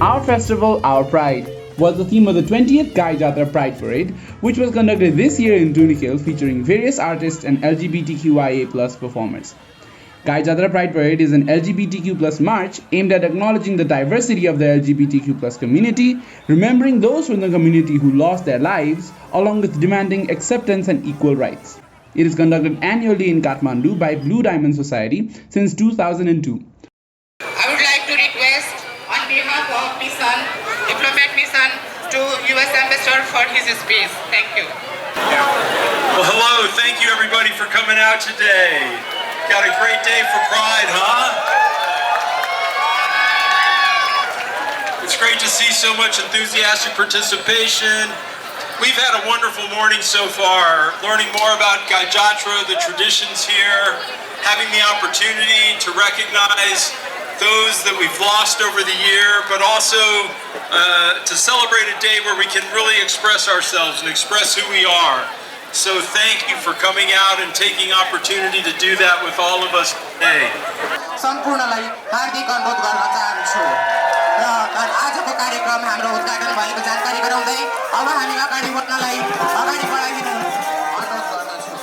Our festival, Our Pride, was the theme of the 20th Gai Jatra Pride Parade, which was conducted this year in Tundikhel, featuring various artists and LGBTQIA+ performers. Gai Jatra Pride Parade is an LGBTQ+ march aimed at acknowledging the diversity of the LGBTQ+ community, remembering those from the community who lost their lives, along with demanding acceptance and equal rights. It is conducted annually in Kathmandu by Blue Diamond Society since 2002. I would like to request on behalf of mission, diplomat mission, to US Ambassador for his speech. Thank you. Well, hello. Thank you, everybody, for coming out today. Got a great day for Pride, huh? It's great to see so much enthusiastic participation. We've had a wonderful morning so far, learning more about Gaijatra, the traditions here, having the opportunity to recognize those that we've lost over the year, but also to celebrate a day where we can really express ourselves and express who we are. So thank you for coming out and taking opportunity to do that with all of us today. सम्पूर्णलाई हार्दिक अनुरोध गर्न चाहन्छु र आजको कार्यक्रम हाम्रो उद्घाटन भएको जानकारी गराउँदै अब हामी अगाडि बढ्नलाई अगाडि बढाइदिनु अनुरोध गर्दछु।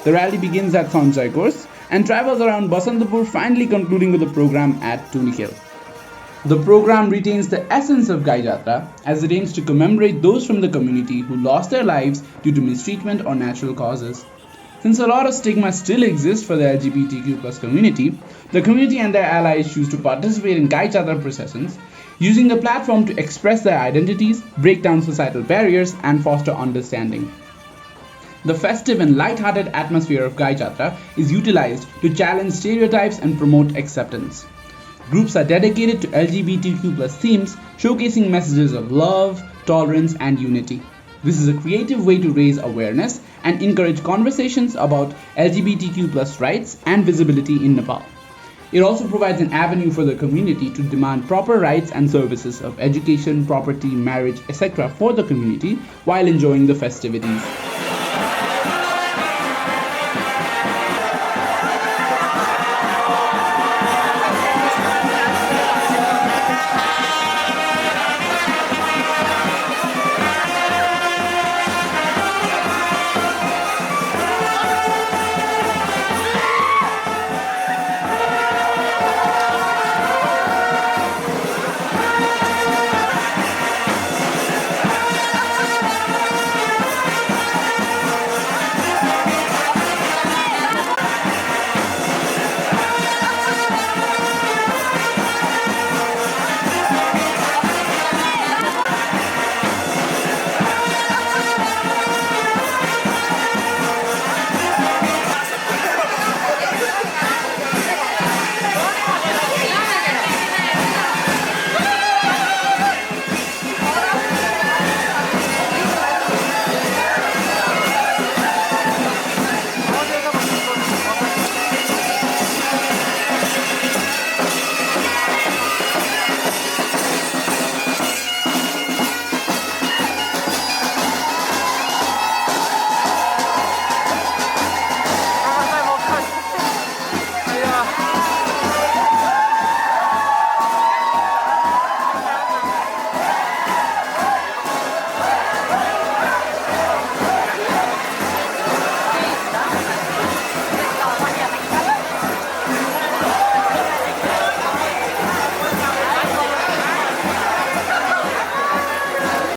The rally begins at Sanchay Kosh and travels around Basantapur, finally concluding with the program at Tundikhel. The program retains the essence of Gai Jatra as it aims to commemorate those from the community who lost their lives due to mistreatment or natural causes. Since a lot of stigma still exists for the LGBTQ+ community, the community and their allies choose to participate in Gai Jatra processions, using the platform to express their identities, break down societal barriers, and foster understanding. The festive and light-hearted atmosphere of Gai Jatra is utilized to challenge stereotypes and promote acceptance. Groups are dedicated to LGBTQ+ themes, showcasing messages of love, tolerance, and unity. This is a creative way to raise awareness and encourage conversations about LGBTQ+ rights and visibility in Nepal. It also provides an avenue for the community to demand proper rights and services of education, property, marriage, etc. for the community while enjoying the festivities.